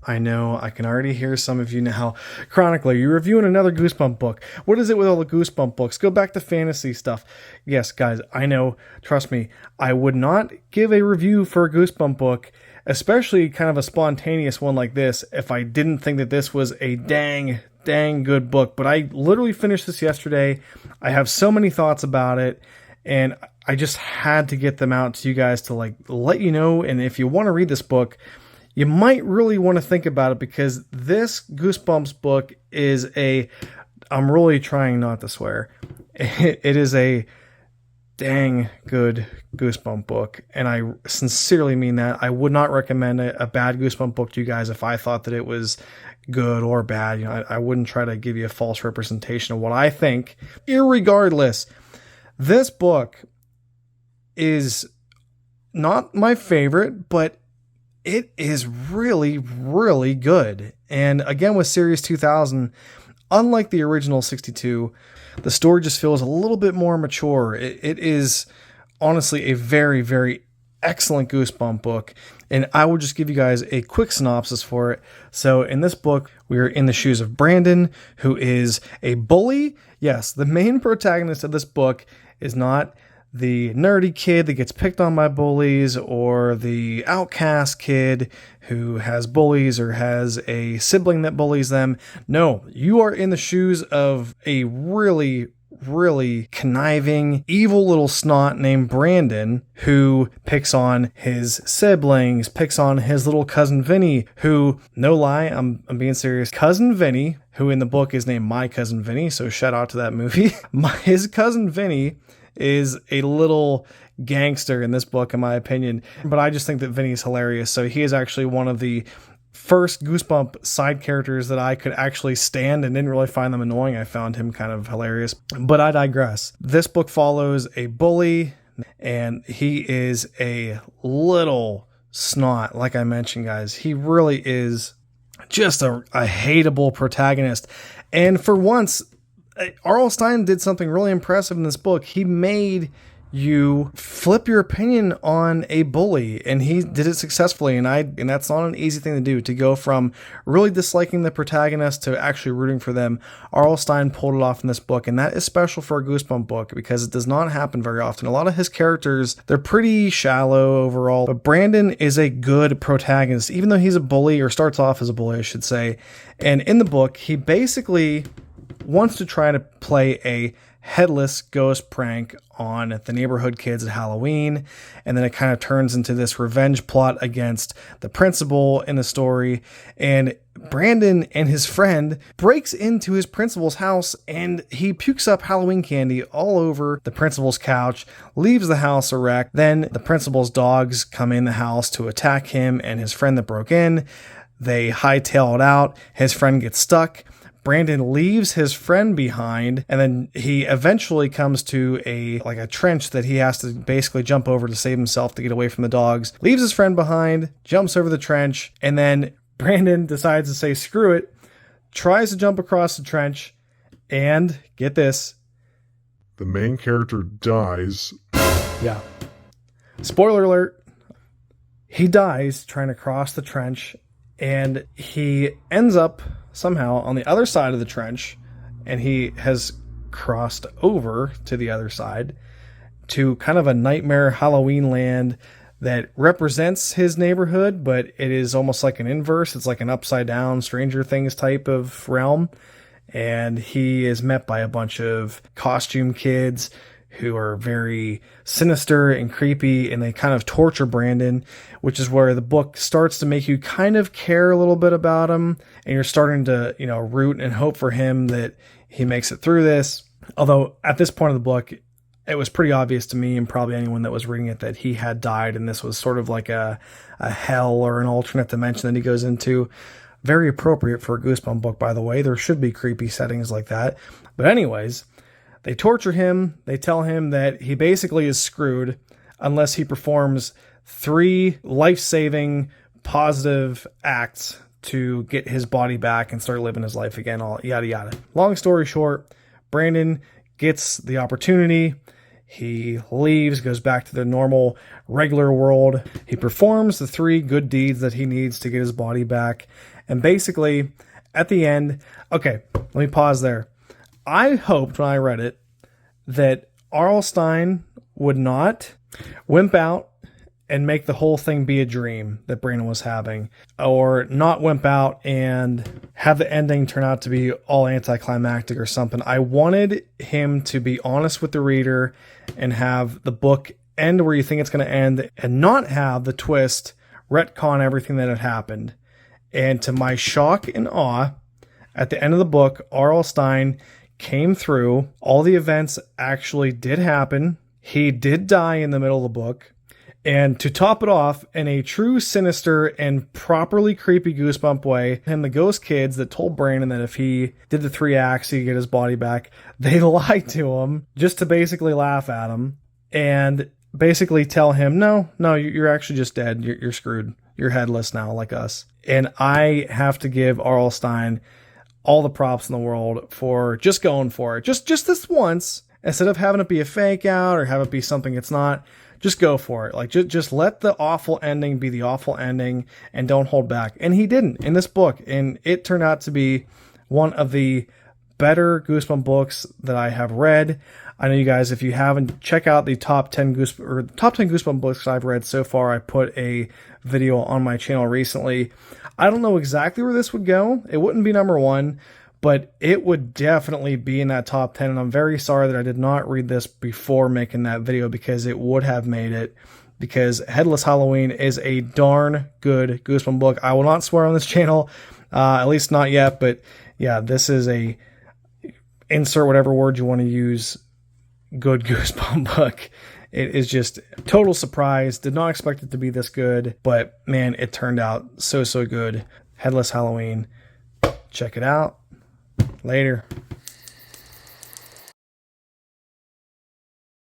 I know. I can already hear some of you now. Chronicler, you're reviewing another Goosebump book. What is it with all the Goosebump books? Go back to fantasy stuff. Yes, guys, I know. Trust me. I would not give a review for a Goosebump book, especially kind of a spontaneous one like this, if I didn't think that this was a dang good book. But I literally finished this yesterday. I have so many thoughts about it, and I just had to get them out to you guys to let you know. And if you want to read this book, you might really want to think about it, because this Goosebumps book is I'm really trying not to swear. It is a dang good Goosebump book, and I sincerely mean that. I would not recommend a bad Goosebump book to you guys if I thought that it was good or bad. I wouldn't try to give you a false representation of what I think. Irregardless, this book is not my favorite, but it is really, really good. And again, with Series 2000, unlike the original 62, the story just feels a little bit more mature. It is honestly a very, very excellent Goosebump book. And I will just give you guys a quick synopsis for it. So in this book, we are in the shoes of Brandon, who is a bully. Yes, the main protagonist of this book is not the nerdy kid that gets picked on by bullies, or the outcast kid who has bullies or has a sibling that bullies them. No, you are in the shoes of a really, really conniving, evil little snot named Brandon, who picks on his siblings, picks on his little cousin Vinny, who, no lie, I'm being serious, cousin Vinny, who in the book is named My Cousin Vinny, so shout out to that movie. His cousin Vinny is a little gangster in this book, in my opinion, but I just think that Vinny's hilarious. So he is actually one of the first Goosebump side characters that I could actually stand and didn't really find them annoying. I found him kind of hilarious, but I digress. This book follows a bully, and he is a little snot. Like I mentioned, guys, he really is just a hateable protagonist. And for once, R.L. Stine did something really impressive in this book. He made you flip your opinion on a bully, and he did it successfully. And that's not an easy thing to do, to go from really disliking the protagonist to actually rooting for them. R.L. Stine pulled it off in this book, and that is special for a Goosebump book, because it does not happen very often. A lot of his characters, they're pretty shallow overall, but Brandon is a good protagonist, even though he's a bully, or starts off as a bully, I should say. And in the book, he basically wants to try to play a headless ghost prank on the neighborhood kids at Halloween, and then it kind of turns into this revenge plot against the principal in the story. And Brandon and his friend breaks into his principal's house, and he pukes up Halloween candy all over the principal's couch, leaves the house a wreck. Then the principal's dogs come in the house to attack him and his friend that broke in. They hightail it out. His friend gets stuck. Brandon leaves his friend behind, and then he eventually comes to a trench that he has to basically jump over to save himself, to get away from the dogs. Leaves his friend behind, jumps over the trench, and then Brandon decides to say screw it, tries to jump across the trench, and get this, the main character dies. Yeah. Spoiler alert. He dies trying to cross the trench, and he ends up somehow on the other side of the trench, and he has crossed over to the other side to kind of a nightmare Halloween land that represents his neighborhood, but it is almost like an inverse. It's like an upside down Stranger Things type of realm. And he is met by a bunch of costume kids who are very sinister and creepy, and they kind of torture Brandon, which is where the book starts to make you kind of care a little bit about him, and you're starting to, root and hope for him that he makes it through this. Although at this point of the book, it was pretty obvious to me, and probably anyone that was reading it, that he had died, and this was sort of like a hell or an alternate dimension that he goes into. Very appropriate for a Goosebump book, by the way. There should be creepy settings like that. But anyways, they torture him. They tell him that he basically is screwed unless he performs 3 life-saving, positive acts to get his body back and start living his life again, all yada yada. Long story short, Brandon gets the opportunity. He leaves, goes back to the normal, regular world. He performs the 3 good deeds that he needs to get his body back. And basically, at the end, okay, let me pause there. I hoped when I read it that R.L. Stine would not wimp out and make the whole thing be a dream that Brandon was having, or not wimp out and have the ending turn out to be all anticlimactic or something. I wanted him to be honest with the reader and have the book end where you think it's going to end, and not have the twist retcon everything that had happened. And to my shock and awe, at the end of the book, R.L. Stine came through. All the events actually did happen. He did die in the middle of the book. And to top it off, in a true sinister and properly creepy Goosebump way, and the ghost kids that told Brandon that if he did the 3 acts, he'd get his body back, they lied to him just to basically laugh at him and basically tell him, no, you're actually just dead. You're screwed. You're headless now, like us. And I have to give R.L. Stine all the props in the world for just going for it. Just this once, instead of having it be a fake out or have it be something it's not. Just go for it. Like, just let the awful ending be the awful ending and don't hold back. And he didn't in this book. And it turned out to be one of the better Goosebump books that I have read. I know you guys, if you haven't, check out the top 10 Goosebump books I've read so far. I put a video on my channel recently. I don't know exactly where this would go. It wouldn't be number 1. But it would definitely be in that top 10. And I'm very sorry that I did not read this before making that video, because it would have made it. Because Headless Halloween is a darn good Goosebump book. I will not swear on this channel, at least not yet. But yeah, this is a, insert whatever word you want to use, good Goosebump book. It is just total surprise. Did not expect it to be this good. But man, it turned out so good. Headless Halloween. Check it out. Later.